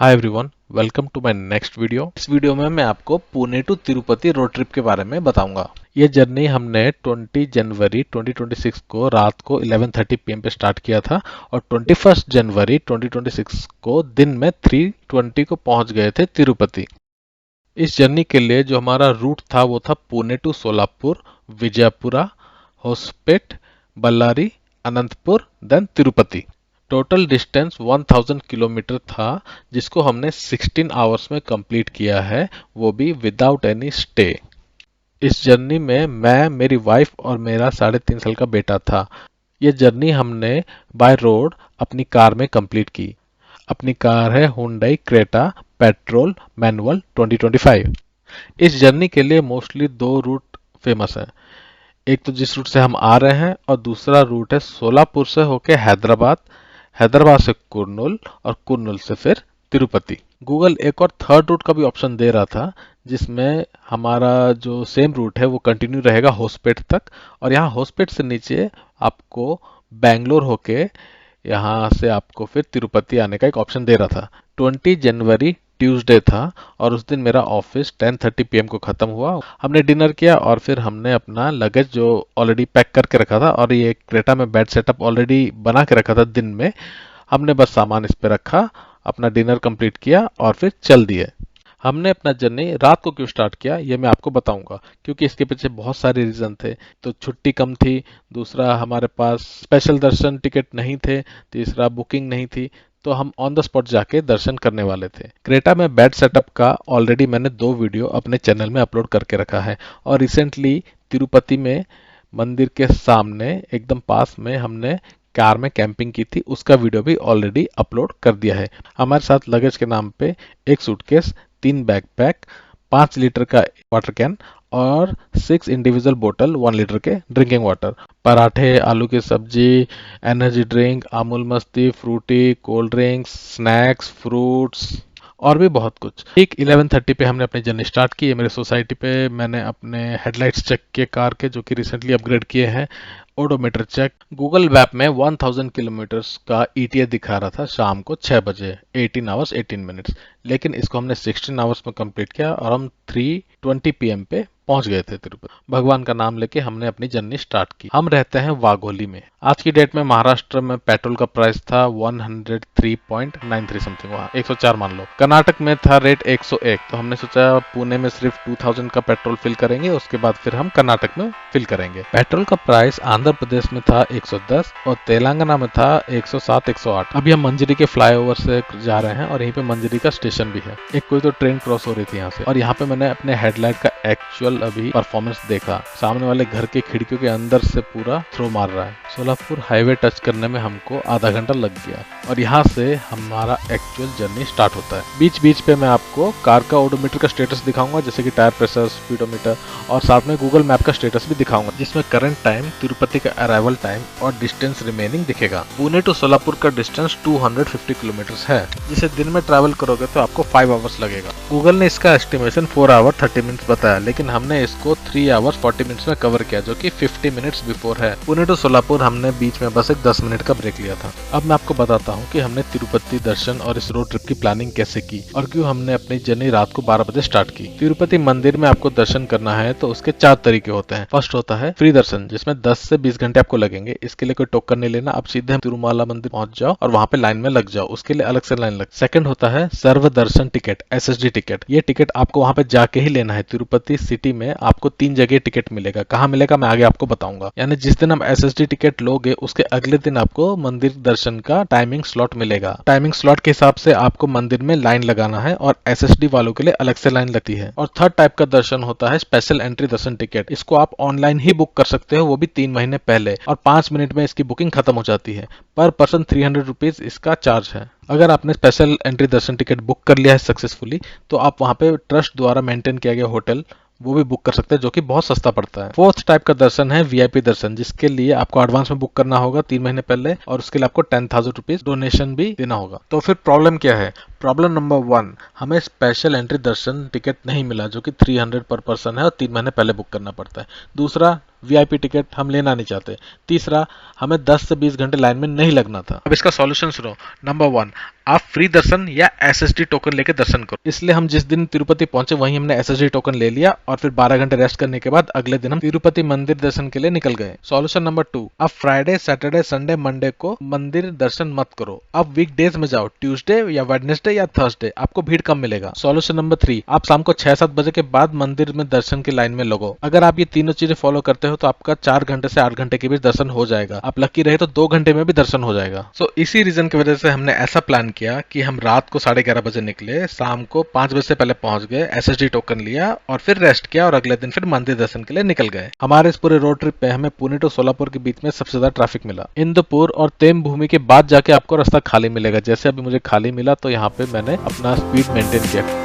Hi everyone, welcome to my next video. इस video में मैं आपको Pune to Tirupati road trip के बारे में बताऊंगा। ये जर्नी हमने 20 जनवरी 2026 को रात को 11:30 PM पे स्टार्ट किया था और 21 जनवरी 2026 को दिन में 3:20 को पहुंच गए थे तिरुपति। इस जर्नी के लिए जो हमारा रूट था वो था Pune to Solapur, Vijayapura, Hospet, Ballari, Anantapur, then Tirupati. Total distance 1000 kilometre था, जिसको हमने 16 आवर्स में कंप्लीट किया है, वो भी विदाउट एनी स्टे। इस जर्नी में मैं, मेरी वाइफ और मेरा 3.5 साल का बेटा था। ये जर्नी हमने बाय रोड अपनी कार में कंप्लीट की। अपनी कार है हुंडई क्रेटा पेट्रोल मैनुअल 2025। इस जर्नी के लिए मोस्टली दो रूट फेमस है। एक तो जिस रूट से हम आ रहे हैं और दूसरा रूट है सोलापुर से होके हैदराबाद, हैदराबाद से कुर्नूल और कुर्नूल से फिर तिरुपति। गूगल एक और थर्ड रूट का भी ऑप्शन दे रहा था, जिसमें हमारा जो सेम रूट है वो कंटिन्यू रहेगा होसपेट तक, और यहाँ होसपेट से नीचे आपको बैंगलोर होके यहाँ से आपको फिर तिरुपति आने का एक ऑप्शन दे रहा था। 20 जनवरी ट्यूसडे था और उस दिन मेरा ऑफिस 10:30 PM को ख़त्म हुआ। हमने डिनर किया और फिर हमने अपना लगेज जो ऑलरेडी पैक करके रखा था, और ये क्रेटा में बेड सेटअप ऑलरेडी बना के रखा था दिन में, हमने बस सामान इस पे रखा, अपना डिनर कंप्लीट किया और फिर चल दिए। हमने अपना जर्नी रात को क्यों स्टार्ट किया ये मैं आपको बताऊंगा, क्योंकि इसके पीछे बहुत सारे रीजन थे। तो छुट्टी कम थी, दूसरा हमारे पास स्पेशल दर्शन टिकट नहीं थे, तीसरा बुकिंग नहीं थी, तो हम ऑन द स्पॉट जाके दर्शन करने वाले थे। क्रेटा में बेड सेटअप का ऑलरेडी मैंने 2 वीडियो अपने चैनल में अपलोड करके रखा है, और रिसेंटली तिरुपति में मंदिर के सामने एकदम पास में हमने कार में कैंपिंग की थी, उसका वीडियो भी ऑलरेडी अपलोड कर दिया है। हमारे साथ लगेज के नाम पे एक सूटकेस, 3 बैकपैक, 5 लीटर का वाटर कैन और 6 इंडिविजुअल बोतल 1 लीटर के ड्रिंकिंग वाटर, पराठे, आलू की सब्जी, energy drink, Amul Masti, Frooti, cold drinks, snacks, fruits और भी बहुत कुछ। ठीक 11:30 पे हमने अपनी जर्नी स्टार्ट की है। मेरे सोसाइटी पे मैंने अपने हेडलाइट्स चेक किए कार के, जो कि रिसेंटली अपग्रेड किए हैं, ओडोमीटर चेक। गूगल मैप में 1000 किलोमीटर्स का ETA दिखा रहा था शाम को 6 बजे, 18 आवर्स 18 मिनट्स, लेकिन इसको हमने 16 आवर्स में कंप्लीट किया और हम 3:20 PM पे पहुंच गए थे तिरुपति। भगवान का नाम लेके हमने अपनी जर्नी स्टार्ट की। हम रहते हैं वाघोली में। आज की डेट में महाराष्ट्र में पेट्रोल का प्राइस था 103.93 समथिंग, वहाँ 104 मान लो। कर्नाटक में था रेट 101, तो हमने सोचा पुणे में सिर्फ 2000 का पेट्रोल फिल करेंगे, उसके बाद फिर हम कर्नाटक में फिल करेंगे। पेट्रोल का प्राइस आंध्र प्रदेश में था 110 और तेलंगाना में था 107 108। अभी हम मंजरी के फ्लाईओवर से जा रहे हैं और यहीं पे मंजरी का स्टेशन भी है। एक कोई तो ट्रेन क्रॉस हो रही थी यहाँ से, और यहाँ पे मैंने अपने हेडलाइट का एक्चुअल अभी परफॉर्मेंस देखा। सामने वाले घर के खिड़कियों के अंदर से पूरा थ्रो मार रहा है। सोलापुर हाईवे टच करने में हमको आधा घंटा लग गया, और यहाँ से हमारा एक्चुअल जर्नी स्टार्ट होता है। बीच बीच पे मैं आपको कार का ओडोमीटर का स्टेटस दिखाऊंगा, जैसे कि टायर प्रेशर, स्पीडोमीटर, और साथ में गूगल मैप का स्टेटस भी दिखाऊंगा, जिसमें करंट टाइम, तिरुपति का अराइवल टाइम और डिस्टेंस रिमेनिंग दिखेगा। पुणे टू सोलापुर का डिस्टेंस 250 किलोमीटर है, जिसे दिन में ट्रैवल करोगे तो आपको 5 आवर्स लगेगा। गूगल ने इसका एस्टिमेशन 4 आवर 30 मिनट्स बताया, लेकिन हमने इसको 3 आवर्स 40 मिनट्स में कवर किया, जो कि 50 मिनट्स बिफोर है। पुणे टू सोलापुर हमने बीच में बस एक 10 मिनट का ब्रेक लिया था। अब मैं आपको बताता हूँ कि हमने तिरुपति दर्शन और इस रोड ट्रिप की प्लानिंग कैसे की और क्यों हमने अपनी जर्नी रात को 12 बजे स्टार्ट की। तिरुपति मंदिर में आपको दर्शन करना है तो उसके 4 तरीके होते हैं। फर्स्ट होता है फ्री दर्शन, जिसमें 10 से 20 घंटे आपको लगेंगे। इसके लिए कोई टोकन नहीं लेना, आप सीधे तिरुमाला मंदिर पहुंच जाओ और वहां पे लाइन में लग जाओ, उसके लिए अलग से लाइन लग। सेकंड होता है सर्व दर्शन टिकट, SSD टिकट। ये टिकट आपको वहां पे जाके ही लेना है। तिरुपति सिटी में आपको 3 जगह टिकट मिलेगा। कहाँ मिलेगा मैं आगे आपको बताऊंगा। यानी जिस दिन हम SSD टिकट लोगे उसके अगले दिन आपको मंदिर दर्शन का टाइमिंग स्लॉट मिलेगा। टाइमिंग स्लॉट के हिसाब से आपको मंदिर में लाइन लगाना है, और SSD वालों के लिए अलग से लाइन लगती है। और थर्ड टाइप का दर्शन होता है स्पेशल एंट्री दर्शन टिकट। इसको आप ऑनलाइन ही बुक कर सकते हो, वो भी 3 महीने पहले, और 5 मिनट में इसकी बुकिंग खत्म हो जाती है। पर पर्सन 300 रुपीज इसका चार्ज है। अगर आपने स्पेशल एंट्री दर्शन टिकट बुक कर लिया है सक्सेसफुली, तो आप वहां पे ट्रस्ट द्वारा मेंटेन किया गया होटल वो भी बुक कर सकते हैं, जो कि बहुत सस्ता पड़ता है। फोर्थ टाइप का दर्शन है VIP दर्शन, जिसके लिए आपको एडवांस में बुक करना होगा 3 महीने पहले, और उसके लिए आपको 10,000 रुपीज डोनेशन भी देना होगा। तो फिर प्रॉब्लम क्या है? प्रॉब्लम नंबर 1, हमें स्पेशल एंट्री दर्शन टिकट नहीं मिला, जो कि 300 पर पर्सन है और 3 महीने पहले बुक करना पड़ता है। दूसरा, वीआईपी टिकट हम लेना नहीं चाहते। तीसरा, हमें 10 से 20 घंटे लाइन में नहीं लगना था। अब इसका सॉल्यूशन सुनो। नंबर 1, आप फ्री दर्शन या एसएसडी टोकन लेके दर्शन करो। इसलिए हम जिस दिन तिरुपति पहुंचे वहीं हमने एसएसडी टोकन ले लिया और फिर 12 घंटे रेस्ट करने के बाद अगले दिन हम तिरुपति मंदिर दर्शन के लिए निकल गए। सॉल्यूशन नंबर 2, आप फ्राइडे, सैटरडे, संडे, मंडे को मंदिर दर्शन मत करो। आप वीकडेज में जाओ, ट्यूसडे या वेडनेसडे या थर्सडे, आपको भीड़ कम मिलेगा। सॉल्यूशन नंबर 3, आप शाम को 6-7 बजे के बाद मंदिर में दर्शन की लाइन में लगो। अगर आप ये तीनों चीजें फॉलो करते हो तो आपका 4 घंटे से 8 घंटे के बीच दर्शन हो जाएगा। आप लकी रहे तो 2 घंटे में भी दर्शन हो जाएगा। सो इसी रीजन की वजह से हमने ऐसा प्लान किया कि हम रात को 11:30 बजे निकले, शाम को 5 बजे से पहले पहुंच गए, एसएसडी टोकन लिया और फिर रेस्ट किया और अगले दिन फिर मंदिर दर्शन के लिए निकल गए। हमारे इस पूरे रोड ट्रिप पे हमें पुणे टू सोलापुर के बीच में सबसे ज्यादा ट्रैफिक मिला। इंदुपुर और तेम भूमि के बाद जाके आपको रास्ता खाली मिलेगा। जैसे अभी मुझे खाली मिला तो यहाँ पे मैंने अपना स्पीड मेंटेन किया।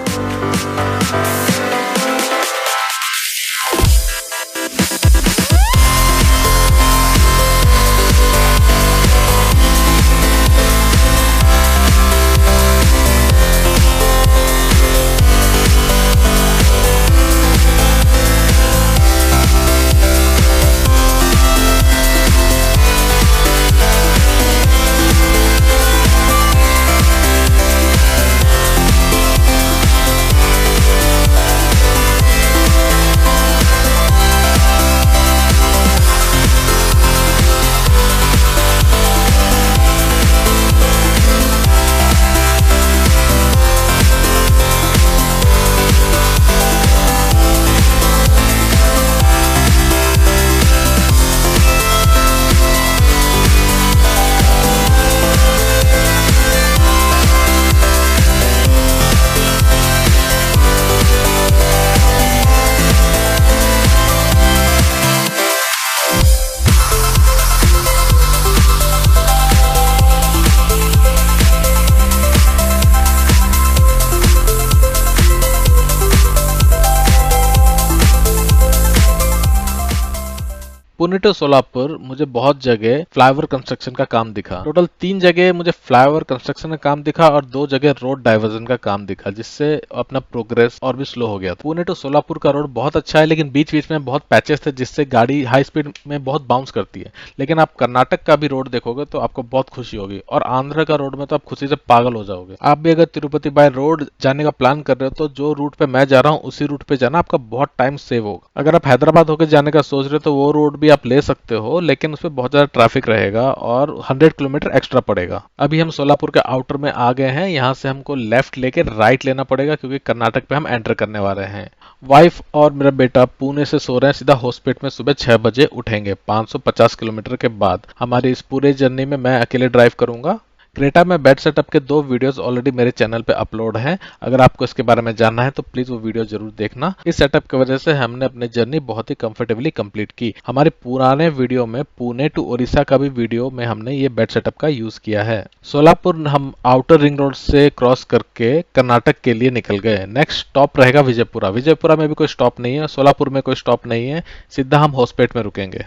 पुणे टू सोलापुर मुझे बहुत जगह फ्लाईओवर कंस्ट्रक्शन का काम दिखा। टोटल 3 जगह मुझे फ्लाईओवर कंस्ट्रक्शन का काम दिखा और 2 जगह रोड डाइवर्जन का काम दिखा, जिससे अपना प्रोग्रेस और भी स्लो हो गया। पुणे टू सोलापुर का रोड बहुत अच्छा है, लेकिन बीच बीच में बहुत पैचेस थे जिससे गाड़ी हाई स्पीड में बहुत बाउंस करती है। लेकिन आप कर्नाटक का भी रोड देखोगे तो आपको बहुत खुशी होगी, और आंध्र का रोड में तो आप खुशी से पागल हो जाओगे। आप भी अगर तिरुपति बाय रोड जाने का प्लान कर रहे हो तो जो रूट पे मैं जा रहा हूँ उसी रूट पे जाना, आपका बहुत टाइम सेव होगा। अगर आप हैदराबाद होकर जाने का सोच रहे हो तो वो रोड भी आप ले सकते हो, लेकिन उसपे बहुत ज्यादा ट्रैफिक रहेगा और 100 किलोमीटर एक्स्ट्रा पड़ेगा। अभी हम सोलापुर के आउटर में आ गए हैं। यहाँ से हमको लेफ्ट लेके राइट लेना पड़ेगा क्योंकि कर्नाटक पे हम एंटर करने वाले हैं। वाइफ और मेरा बेटा पुणे से सो रहे हैं, सीधा होस्पेट में सुबह 6 बजे उठेंगे। 550 किलोमीटर के बाद हमारी इस पूरे जर्नी में मैं अकेले ड्राइव करूंगा। क्रेटा में बेड सेटअप के 2 वीडियोस ऑलरेडी मेरे चैनल पे अपलोड हैं। अगर आपको इसके बारे में जानना है तो प्लीज वो वीडियो जरूर देखना। इस सेटअप की वजह से हमने अपनी जर्नी बहुत ही कंफर्टेबली कंप्लीट की। हमारे पुराने वीडियो में पुणे टू ओडिशा का भी वीडियो में हमने ये बेड सेटअप का यूज किया है। सोलापुर हम आउटर रिंग रोड से क्रॉस करके कर्नाटक के लिए निकल गए। नेक्स्ट स्टॉप रहेगा विजयपुरा। विजयपुरा में भी कोई स्टॉप नहीं है, सोलापुर में कोई स्टॉप नहीं है, सीधा हम होस्पेट में रुकेंगे।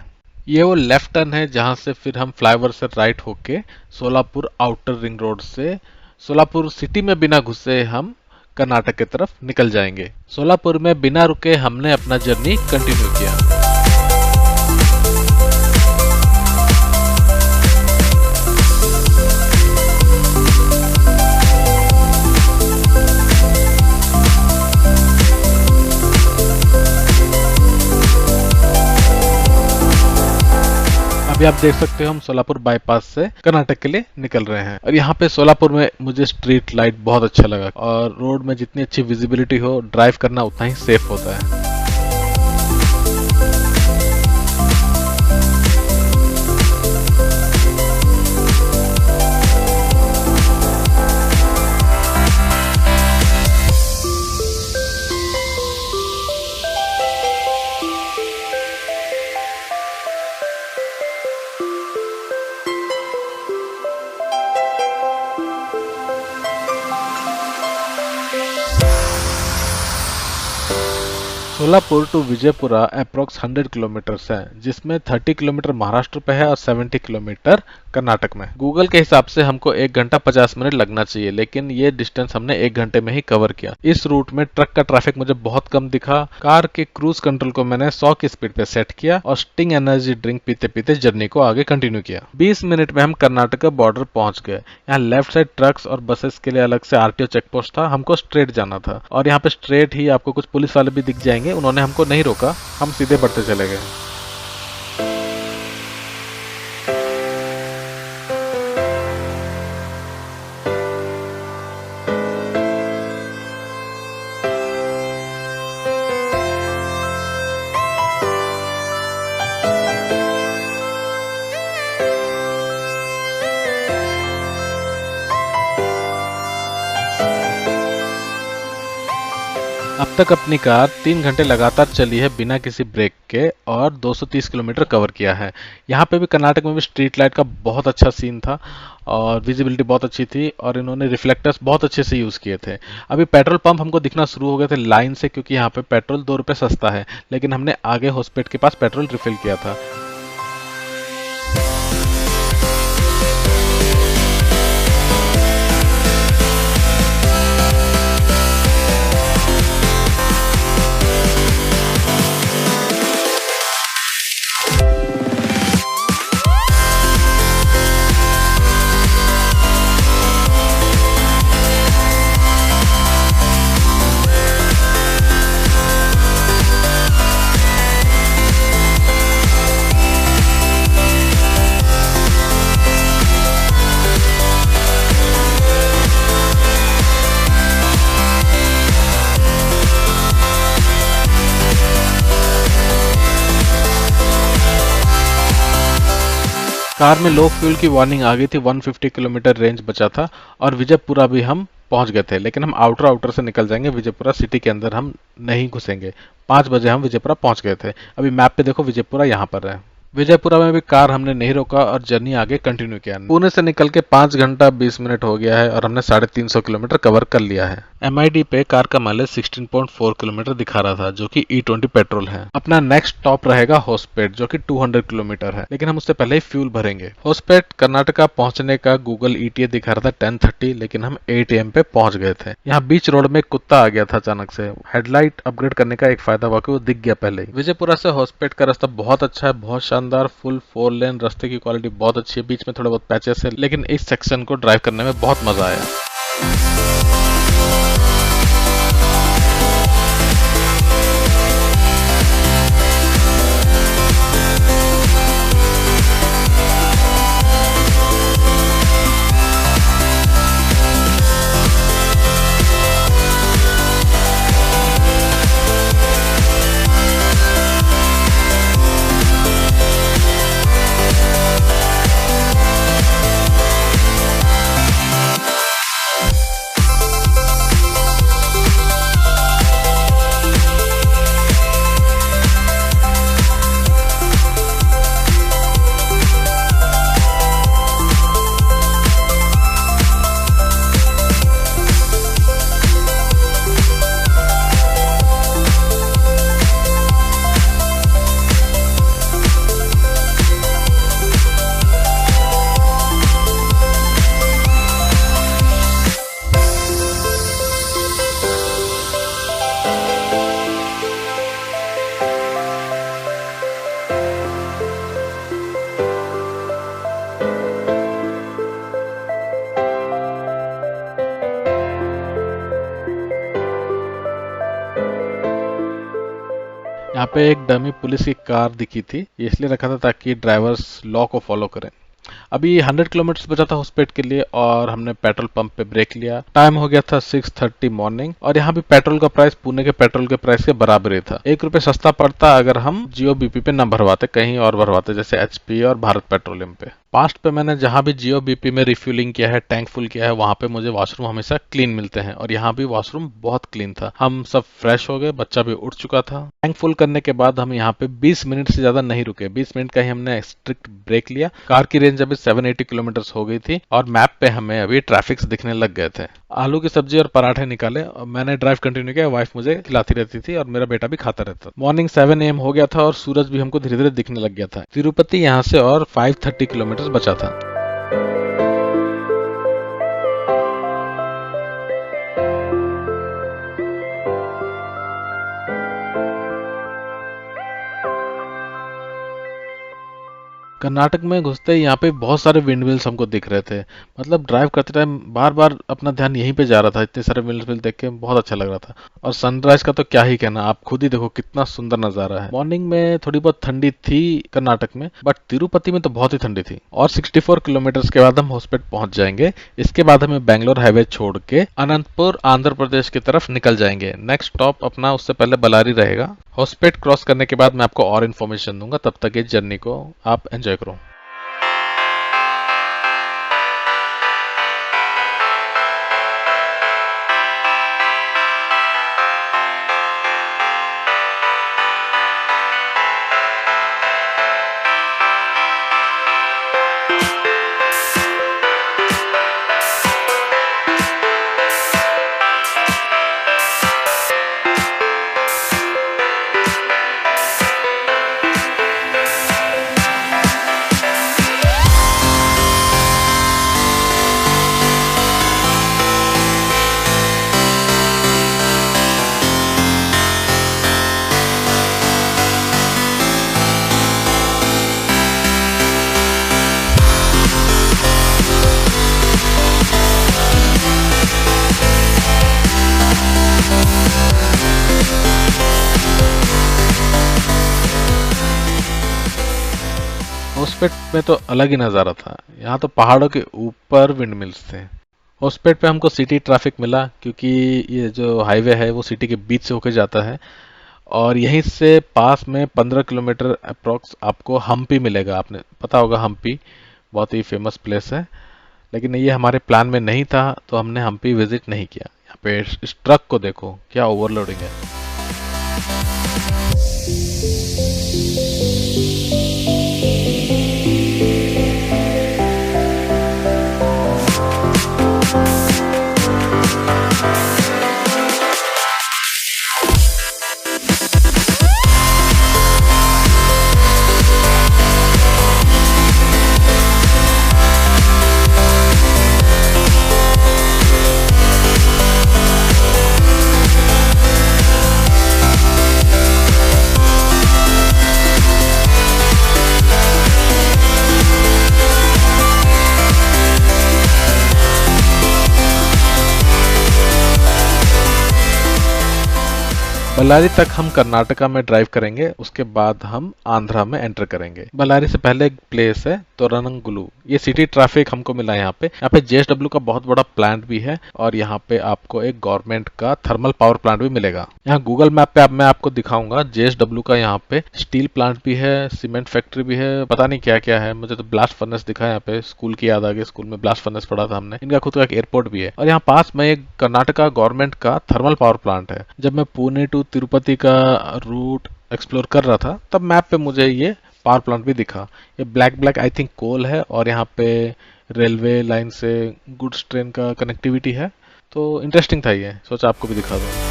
ये वो लेफ्ट टर्न है जहां से फिर हम फ्लाईओवर से राइट होके सोलापुर आउटर रिंग रोड से सोलापुर सिटी में बिना घुसे हम कर्नाटक की तरफ निकल जाएंगे। सोलापुर में बिना रुके हमने अपना जर्नी कंटिन्यू किया। अभी आप देख सकते हो हम सोलापुर बाईपास से कर्नाटक के लिए निकल रहे हैं। और यहाँ पे सोलापुर में मुझे स्ट्रीट लाइट बहुत अच्छा लगा, और रोड में जितनी अच्छी विजिबिलिटी हो ड्राइव करना उतना ही सेफ होता है। Solapur to Vijayapura approx 100 kilometres है, जिसमें 30 किलोमीटर महाराष्ट्र पे है और 70 किलोमीटर कर्नाटक में। गूगल के हिसाब से हमको 1 घंटा 50 मिनट लगना चाहिए, लेकिन ये डिस्टेंस हमने 1 घंटे में ही कवर किया। इस रूट में ट्रक का ट्रैफिक मुझे बहुत कम दिखा। कार के क्रूज कंट्रोल को मैंने 100 की स्पीड पे सेट किया और स्टिंग एनर्जी ड्रिंक पीते पीते जर्नी को आगे कंटिन्यू किया। 20 मिनट में हम कर्नाटक बॉर्डर पहुंच गए। यहाँ लेफ्ट साइड ट्रक्स और बसेस के लिए अलग से आरटीओ चेक पोस्ट था, हमको स्ट्रेट जाना था और यहाँ पे स्ट्रेट ही आपको कुछ पुलिस वाले भी दिख जाएंगे। उन्होंने हमको नहीं रोका, हम सीधे बढ़ते चले गए। अब तक अपनी कार 3 घंटे लगातार चली है बिना किसी ब्रेक के और 230 किलोमीटर कवर किया है। यहाँ पे भी कर्नाटक में भी स्ट्रीट लाइट का बहुत अच्छा सीन था और विजिबिलिटी बहुत अच्छी थी और इन्होंने रिफ्लेक्टर्स बहुत अच्छे से यूज़ किए थे। अभी पेट्रोल पंप हमको दिखना शुरू हो गए थे लाइन से, क्योंकि यहाँ पे पेट्रोल 2 रुपये सस्ता है, लेकिन हमने आगे हॉस्पिटल के पास पेट्रोल रिफिल किया था। कार में लो फ्यूल की वार्निंग आ गई थी, 150 किलोमीटर रेंज बचा था और विजयपुरा भी हम पहुंच गए थे, लेकिन हम आउटर से निकल जाएंगे, विजयपुरा सिटी के अंदर हम नहीं घुसेंगे। 5 बजे हम विजयपुरा पहुंच गए थे। अभी मैप पे देखो विजयपुरा यहाँ पर है। विजयपुरा में भी कार हमने नहीं रोका और जर्नी आगे कंटिन्यू किया। पुणे से निकल के 5 घंटा 20 मिनट हो गया है और हमने 350 किलोमीटर कवर कर लिया है। MID पे कार का माइलेज 16.4 किलोमीटर दिखा रहा था, जो कि E20 पेट्रोल है। अपना नेक्स्ट स्टॉप रहेगा होस्पेट, जो कि 200 किलोमीटर है, लेकिन हम उससे पहले ही फ्यूल भरेंगे। होस्पेट कर्नाटका पहुंचने का गूगल ETA दिखा रहा था 10:30, लेकिन हम 8 AM पे पहुंच गए थे। यहाँ बीच रोड में कुत्ता आ गया था अचानक से। हेडलाइट अपग्रेड करने का एक फायदा हुआ कि वो दिख गया पहले ही। विजयपुरा से होस्पेट का रास्ता बहुत अच्छा है, बहुत शानदार, फुल 4 लेन, रास्ते की क्वालिटी बहुत अच्छी है, बीच में थोड़े बहुत पैचेस है, लेकिन इस सेक्शन को ड्राइव करने में बहुत मजा आया। यहाँ पे एक डमी पुलिस की कार दिखी थी, ये इसलिए रखा था ताकि ड्राइवर्स लॉ को फॉलो करें। अभी 100 किलोमीटर बचा था होस्पेट के लिए और हमने पेट्रोल पंप पे ब्रेक लिया। टाइम हो गया था 6:30 मॉर्निंग और यहाँ भी पेट्रोल का प्राइस पुणे के पेट्रोल के प्राइस के बराबर ही था। 1 रुपये सस्ता पड़ता अगर हम जियो बीपी पे न भरवाते, कहीं और भरवाते, जैसे HP और भारत पेट्रोलियम पे। पास्ट पे मैंने जहाँ भी जियो बीपी में रिफ्यूलिंग किया है, टैंक फुल किया है, वहाँ पे मुझे वॉशरूम हमेशा क्लीन मिलते हैं और यहाँ भी वॉशरूम बहुत क्लीन था। हम सब फ्रेश हो गए, बच्चा भी उठ चुका था। टैंक फुल करने के बाद हम यहाँ पे 20 मिनट से ज्यादा नहीं रुके, 20 मिनट का ही हमने स्ट्रिक्ट ब्रेक लिया। कार की रेंज अभी 780 किलोमीटर हो गई थी और मैप पे हमें अभी ट्रैफिक दिखने लग गए थे। आलू की सब्जी और पराठे निकाले और मैंने ड्राइव कंटिन्यू किया। वाइफ मुझे खिलाती रहती थी और मेरा बेटा भी खाता रहता। मॉर्निंग 7 AM हो गया था और सूरज भी हमको धीरे धीरे दिखने लग गया था। तिरुपति यहाँ से और 530 किलोमीटर बचा था। कर्नाटक में घुसते ही यहाँ पे बहुत सारे विंड मिल्स हमको दिख रहे थे। मतलब ड्राइव करते टाइम बार बार अपना ध्यान यहीं पे जा रहा था, इतने सारे विंड मिल देख के बहुत अच्छा लग रहा था। और सनराइज का तो क्या ही कहना, आप खुद ही देखो कितना सुंदर नजारा है। मॉर्निंग में थोड़ी बहुत ठंडी थी कर्नाटक में, बट तिरुपति में तो बहुत ही ठंडी थी। और 64 किलोमीटर के बाद हम होस्पेट पहुंच जाएंगे। इसके बाद हमें बैंगलोर हाईवे छोड़ के अनंतपुर आंध्र प्रदेश की तरफ निकल जाएंगे। नेक्स्ट स्टॉप अपना उससे पहले बल्लारी रहेगा। होस्पेट क्रॉस करने के बाद मैं आपको और इन्फॉर्मेशन दूंगा, तब तक इस जर्नी को आप एंजॉय करो। होस्पेट में तो अलग ही नज़ारा था। यहाँ तो पहाड़ों के ऊपर विंड मिल्स थे। होस्पेट पे हमको सिटी ट्रैफिक मिला, क्योंकि ये जो हाईवे है वो सिटी के बीच से होकर जाता है। और यहीं से पास में 15 किलोमीटर अप्रोक्स आपको हम्पी मिलेगा। आपने पता होगा हम्पी बहुत ही फेमस प्लेस है, लेकिन ये हमारे प्लान में नहीं था तो हमने हम्पी विजिट नहीं किया। यहाँ पे इस ट्रक को देखो, क्या ओवरलोडिंग है। बल्लारी तक हम कर्नाटका में ड्राइव करेंगे, उसके बाद हम आंध्रा में एंटर करेंगे। बल्लारी से पहले एक प्लेस है तोरनंगुलु। ये सिटी ट्रैफिक हमको मिला यहाँ पे। यहाँ पे जेएसडब्ल्यू का बहुत बड़ा प्लांट भी है और यहाँ पे आपको एक गवर्नमेंट का थर्मल पावर प्लांट भी मिलेगा। यहाँ गूगल मैप पे मैं आपको दिखाऊंगा जेएसडब्ल्यू का। यहाँ पे स्टील प्लांट भी है, सीमेंट फैक्ट्री भी है, पता नहीं क्या क्या है। मुझे तो ब्लास्ट फर्नेस दिखा यहाँ पे, स्कूल की याद आ गई। स्कूल में ब्लास्ट फर्नेस पढ़ा था हमने। इनका खुद का एक एयरपोर्ट भी है और यहाँ पास में एक कर्नाटका गवर्नमेंट का थर्मल पावर प्लांट है। जब मैं पुणे टू तिरुपति का रूट एक्सप्लोर कर रहा था तब मैप पे मुझे ये पावर प्लांट भी दिखा। ये ब्लैक ब्लैक आई थिंक कोल है और यहाँ पे रेलवे लाइन से गुड्स ट्रेन का कनेक्टिविटी है। तो इंटरेस्टिंग था ये, सोचा आपको भी दिखा दूं।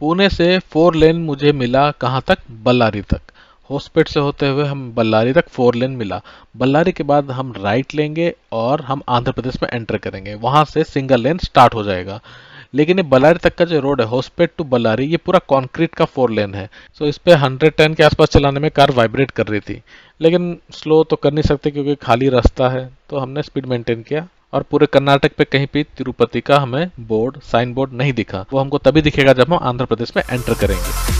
पुणे से 4 लेन मुझे मिला कहाँ तक, बल्लारी तक। होस्पेट से होते हुए हम बल्लारी तक 4 लेन मिला। बल्लारी के बाद हम राइट लेंगे और हम आंध्र प्रदेश में एंटर करेंगे। वहां से सिंगल लेन स्टार्ट हो जाएगा। लेकिन ये बल्लारी तक का जो रोड है होस्पेट टू बल्लारी, ये पूरा कंक्रीट का 4 लेन है। सो इस पे 110 के आसपास चलाने में कार वाइब्रेट कर रही थी, लेकिन स्लो तो कर नहीं सकते क्योंकि खाली रास्ता है, तो हमने स्पीड मेंटेन किया। और पूरे कर्नाटक पे कहीं भी तिरुपति का हमें साइन बोर्ड नहीं दिखा। वो हमको तभी दिखेगा जब हम आंध्र प्रदेश में एंटर करेंगे।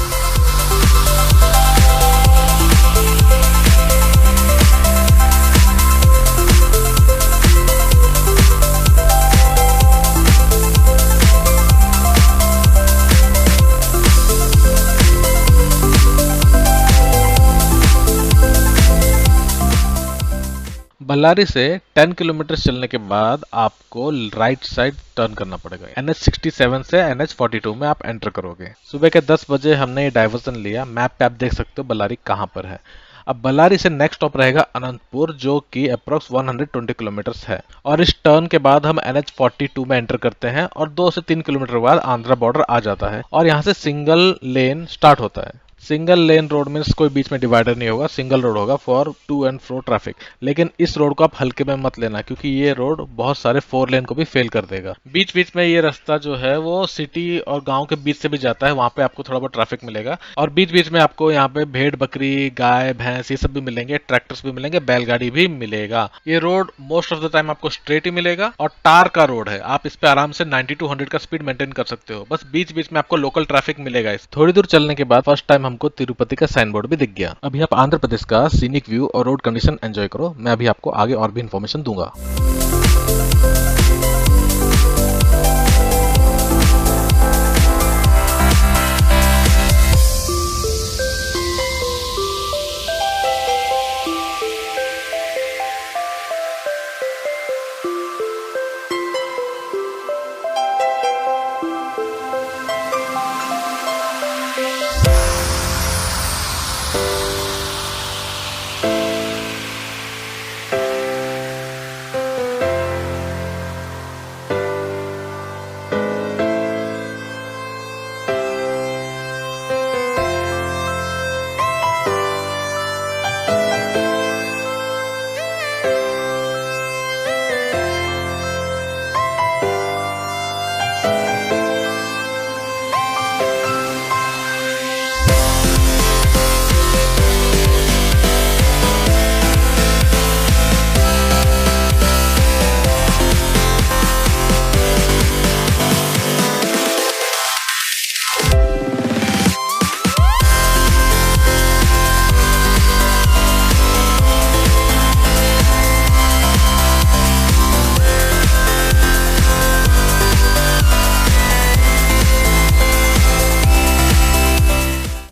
बल्लारी से 10 किलोमीटर चलने के बाद आपको राइट साइड टर्न करना पड़ेगा। NH67 से NH42 में आप एंटर करोगे। सुबह के 10 बजे हमने ये डाइवर्जन लिया। मैप पे आप देख सकते हो बल्लारी कहाँ पर है। अब बल्लारी से नेक्स्ट स्टॉप रहेगा अनंतपुर, जो कि अप्रोक्स 120 किलोमीटर्स है। और इस टर्न के बाद हम NH42 में एंटर करते हैं और 2 से 3 किलोमीटर बाद आंध्रा बॉर्डर आ जाता है और यहाँ से सिंगल लेन स्टार्ट होता है। सिंगल लेन रोड मीन्स कोई बीच में डिवाइडर नहीं होगा, सिंगल रोड होगा for to and fro traffic. लेकिन इस रोड को आप हल्के में मत लेना, क्योंकि ये रोड बहुत सारे 4 लेन को भी फेल कर देगा। बीच बीच में ये रास्ता जो है वो सिटी और गांव के बीच से भी जाता है, वहां पे आपको थोड़ा बहुत ट्रैफिक मिलेगा। और बीच बीच में आपको यहाँ पे भेड़ बकरी गाय भैंस ये सब भी मिलेंगे, ट्रैक्टर्स भी मिलेंगे, बैलगाड़ी भी मिलेगा। ये road most of the time आपको स्ट्रेट ही मिलेगा और टार का रोड है। आप इस पे आराम से 90 to 100 का स्पीड मेंटेन कर सकते हो। बस बीच बीच में आपको लोकल ट्रैफिक मिलेगा। थोड़ी दूर चलने के बाद फर्स्ट टाइम हमको तिरुपति का साइन बोर्ड भी दिख गया। अभी आप आंध्र प्रदेश का सीनिक व्यू और रोड कंडीशन एंजॉय करो। मैं अभी आपको आगे और भी इंफॉर्मेशन दूंगा।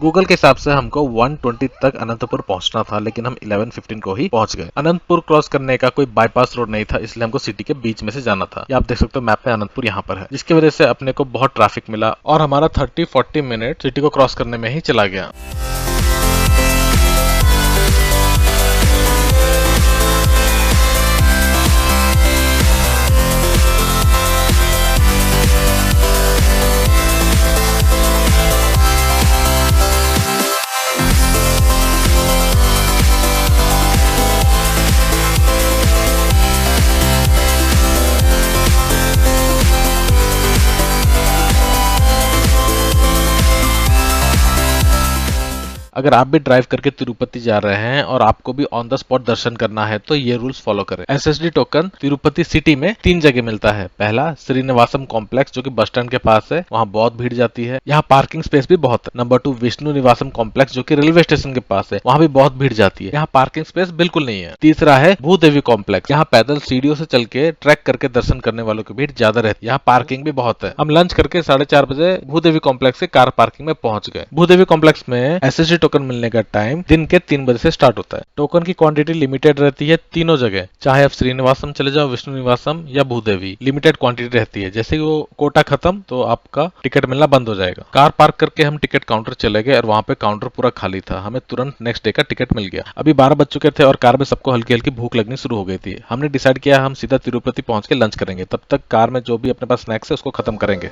गूगल के हिसाब से हमको 120 तक अनंतपुर पहुंचना था, लेकिन हम 11:15 को ही पहुंच गए। अनंतपुर क्रॉस करने का कोई बाईपास रोड नहीं था, इसलिए हमको सिटी के बीच में से जाना था। ये आप देख सकते हो मैप में अनंतपुर यहाँ पर है, जिसकी वजह से अपने को बहुत ट्रैफिक मिला और हमारा 30-40 मिनट सिटी को क्रॉस करने में ही चला गया। अगर आप भी ड्राइव करके तिरुपति जा रहे हैं और आपको भी ऑन द स्पॉट दर्शन करना है तो ये रूल्स फॉलो करें। एसएसडी टोकन तिरुपति सिटी में 3 जगह मिलता है। पहला श्रीनिवासम कॉम्प्लेक्स जो कि बस स्टैंड के पास है, वहाँ बहुत भीड़ जाती है, यहाँ पार्किंग स्पेस भी बहुत है। नंबर 2 विष्णु निवासम कॉम्प्लेक्स जो कि रेलवे स्टेशन के पास है, वहाँ भी बहुत भीड़ जाती है, यहाँ पार्किंग स्पेस बिल्कुल नहीं है। तीसरा है भूदेवी कॉम्प्लेक्स, यहाँ पैदल सीढ़ियों से चल के ट्रैक करके दर्शन करने वालों की भीड़ ज्यादा रहती है, यहाँ पार्किंग भी बहुत है। हम लंच करके 4:30 बजे भूदेवी कॉम्प्लेक्स से कार पार्किंग में पहुंच गए। भूदेवी कॉम्प्लेक्स में एसएसडी टोकन मिलने का टाइम दिन के 3 बजे से स्टार्ट होता है। टोकन की क्वांटिटी लिमिटेड रहती है तीनों जगह, चाहे आप श्रीनिवासम चले जाओ, विष्णु निवासम या भूदेवी, लिमिटेड क्वांटिटी रहती है। जैसे कि वो कोटा खत्म तो आपका टिकट मिलना बंद हो जाएगा। कार पार्क करके हम टिकट काउंटर चले गए और वहां पे काउंटर पूरा खाली था। हमें तुरंत नेक्स्ट डे का टिकट मिल गया। अभी 12 बज चुके थे और कार में सबको हल्की हल्की भूख लगनी शुरू हो गई थी। हमने डिसाइड किया हम सीधा तिरुपति पहुंच के लंच करेंगे, तब तक कार में जो भी अपने पास स्नैक्स है उसको खत्म करेंगे।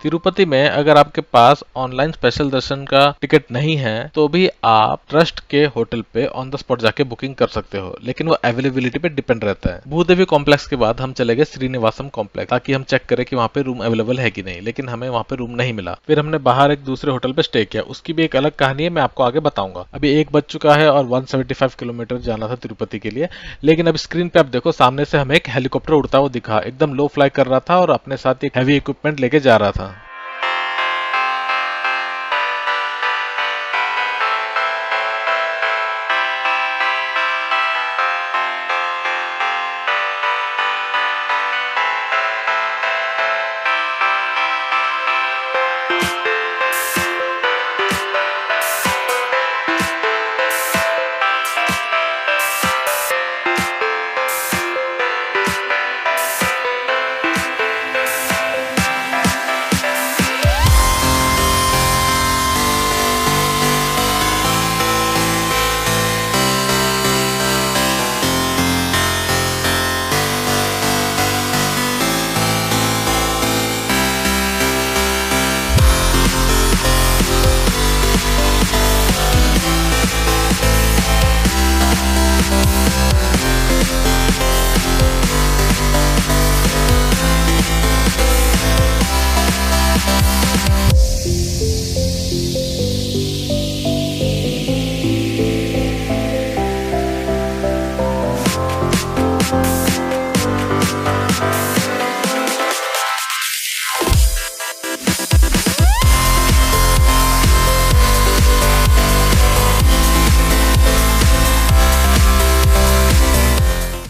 तिरुपति में अगर आपके पास ऑनलाइन स्पेशल दर्शन का टिकट नहीं है तो भी आप ट्रस्ट के होटल पे ऑन द स्पॉट जाके बुकिंग कर सकते हो, लेकिन वो अवेलेबिलिटी पे डिपेंड रहता है। भूदेवी कॉम्प्लेक्स के बाद हम चले गए श्रीनिवासम कॉम्प्लेक्स ताकि हम चेक करें कि वहाँ पे रूम अवेलेबल है कि नहीं, लेकिन हमें वहाँ पे रूम नहीं मिला। फिर हमने बाहर एक दूसरे होटल पे स्टे किया, उसकी भी एक अलग कहानी है, मैं आपको आगे बताऊंगा। अभी 1 बज चुका है और 175 किलोमीटर जाना था तिरुपति के लिए, लेकिन अब स्क्रीन पे आप देखो सामने से हमें एक हेलीकॉप्टर उड़ता हुआ दिखा, एकदम लो फ्लाई कर रहा था और अपने साथ एक हैवी इक्विपमेंट लेके जा रहा था।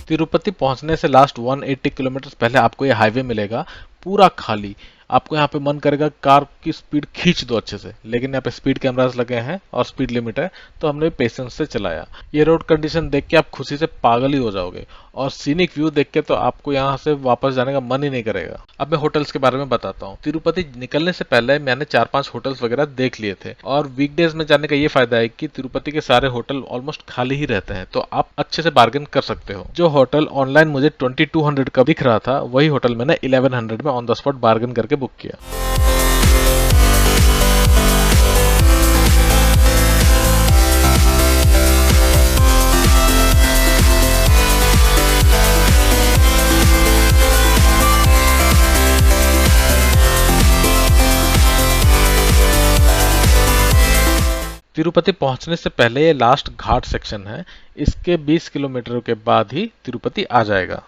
तिरुपति पहुंचने से लास्ट 180 किलोमीटर पहले आपको ये हाईवे मिलेगा, पूरा खाली। आपको यहाँ पे मन करेगा कार की स्पीड खींच दो अच्छे से, लेकिन यहाँ पे स्पीड कैमरास लगे हैं और स्पीड लिमिट है, तो हमने पेशेंस से चलाया। ये रोड कंडीशन देख के आप खुशी से पागल ही हो जाओगे और सीनिक व्यू देख के तो आपको यहाँ से वापस जाने का मन ही नहीं करेगा। अब मैं होटल्स के बारे में बताता हूँ। तिरुपति निकलने से पहले मैंने 4-5 होटल्स वगैरह देख लिए थे, और वीकडेज में जाने का ये फायदा है कि तिरुपति के सारे होटल ऑलमोस्ट खाली ही रहते हैं, तो आप अच्छे से बार्गेन कर सकते हो। जो होटल ऑनलाइन मुझे 2200 का दिख रहा था, वही होटल मैंने 1100 में ऑन द स्पॉट बार्गेन करके बुक किया। तिरुपति पहुंचने से पहले ये लास्ट घाट सेक्शन है, इसके 20 किलोमीटर के बाद ही तिरुपति आ जाएगा।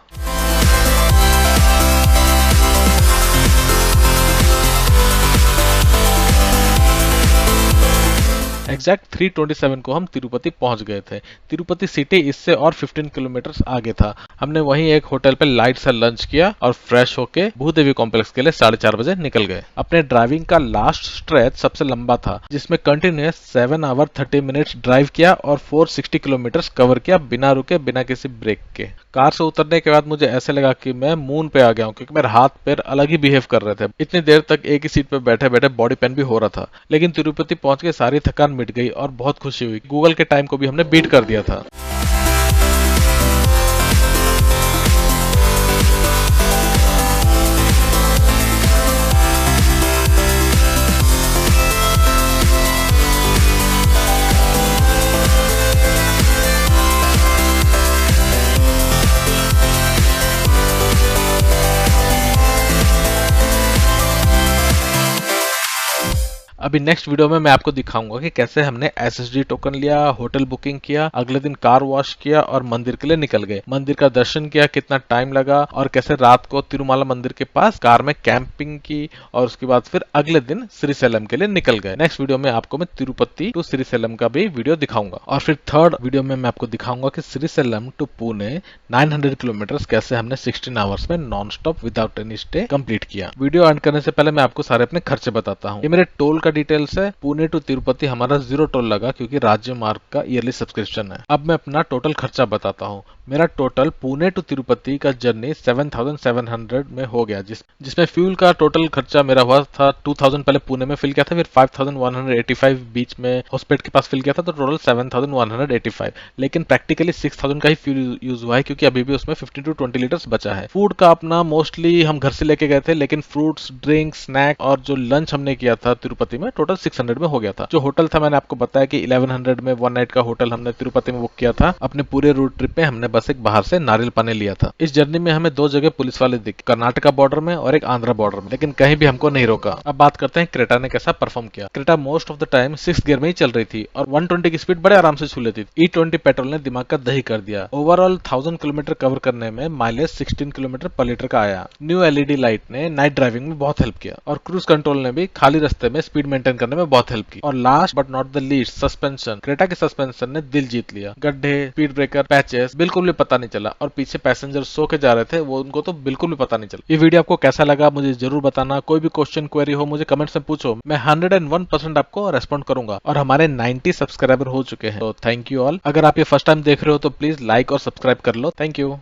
एग्जैक्ट 327 को हम तिरुपति पहुंच गए थे। तिरुपति सिटी इससे और 15 किलोमीटर आगे था। हमने वहीं एक होटल पे लाइट सा लंच किया और फ्रेश होके भूदेवी कॉम्प्लेक्स के लिए 4:30 बजे निकल गए। अपने ड्राइविंग का लास्ट स्ट्रेच सबसे लंबा था, जिसमें कंटिन्यूस 7 आवर 30 मिनट्स ड्राइव किया और 460 किलोमीटर कवर किया बिना रुके, बिना किसी ब्रेक के। कार से उतरने के बाद मुझे ऐसे लगा कि मैं मून पे आ गया हूँ, क्योंकि मेरे हाथ पैर अलग ही बिहेव कर रहे थे। इतनी देर तक एक ही सीट पे बैठे बैठे बॉडी पेन भी हो रहा था, लेकिन तिरुपति पहुंच के सारी थकान मिट गई और बहुत खुशी हुई। गूगल के टाइम को भी हमने बीट कर दिया था। अभी नेक्स्ट वीडियो में मैं आपको दिखाऊंगा कि कैसे हमने SSD टोकन लिया, होटल बुकिंग किया, अगले दिन कार वॉश किया और मंदिर के लिए निकल गए। मंदिर का दर्शन किया, कितना टाइम लगा, और कैसे रात को तिरुमाला मंदिर के पास कार में कैंपिंग की, और उसके बाद फिर अगले दिन श्रीशैलम के लिए निकल गए। नेक्स्ट वीडियो में आपको मैं तिरुपति टू श्रीशैलम का भी वीडियो दिखाऊंगा, और फिर थर्ड वीडियो में मैं आपको दिखाऊंगा कि श्रीशैलम टू पुणे 900 किलोमीटर कैसे हमने 16 आवर्स में non stop without any stay complete किया। वीडियो एंड करने से पहले मैं आपको सारे अपने खर्चे बताता हूँ। ये मेरे टोल का का डिटेल्स है। पुणे टू तिरुपति हमारा 0 टोल लगा क्योंकि राज्य मार्ग का ईयरली सब्सक्रिप्शन है। अब मैं अपना टोटल खर्चा बताता हूँ। मेरा टोटल पुणे टू तिरुपति का जर्नी 7700 में हो गया, जिसमें फ्यूल का टोटल खर्चा मेरा हुआ था 2000 पहले पुणे में फिल किया था, फिर 5185 बीच में होस्पेट के पास फिल किया था, तो टोटल 7185। लेकिन प्रैक्टिकली 6000 का ही फ्यूल यूज हुआ है क्योंकि अभी भी उसमें 15 to 20 लीटर्स बचा है। फूड का अपना मोस्टली हम घर से लेके गए थे, लेकिन फ्रूट्स, ड्रिंक, स्नैक और जो लंच हमने किया था तिरुपति में टोटल 600 में हो गया था। जो होटल था मैंने आपको बताया कि 1100 में 1 नाइट का होटल हमने तिरुपति में बुक किया था। अपने पूरे रूट ट्रिप में हमने बस एक बाहर से नारियल पानी लिया था। इस जर्नी में हमें 2 जगह पुलिस वाले दिखे, कर्नाटका बॉर्डर में और एक आंध्रा बॉर्डर में, लेकिन कहीं भी हमको नहीं रोका। अब बात करते हैं क्रेटा ने कैसा परफॉर्म किया। Creta most of the time 6th gear में ही चल रही थी और 120 की स्पीड बड़े आराम से छू लेती थी। E20 पेट्रोल ने दिमाग का दही कर दिया। ओवरऑल 1000 किलोमीटर कवर करने में माइलेज 16 किलोमीटर पर लीटर का आया। न्यू LED लाइट ने नाइट ड्राइविंग में बहुत हेल्प किया और क्रूज कंट्रोल ने भी खाली रास्ते में स्पीड मेंटेन करने में बहुत हेल्प की। और last but not the least, suspension. Creta के सस्पेंशन ने दिल जीत लिया। गड्ढे, स्पीड ब्रेकर, पैचेस बिल्कुल भी पता नहीं चला और पीछे पैसेंजर सो के जा रहे थे, वो उनको तो बिल्कुल भी पता नहीं चला। ये वीडियो आपको कैसा लगा मुझे जरूर बताना। कोई भी क्वेश्चन क्वेरी हो मुझे कमेंट्स में पूछो, मैं 101% आपको रेस्पॉन्ड करूंगा। और हमारे 90 सब्सक्राइबर हो चुके हैं, तो थैंक यू ऑल। अगर आप ये फर्स्ट टाइम देख रहे हो तो प्लीज लाइक और सब्सक्राइब कर लो। Thank you.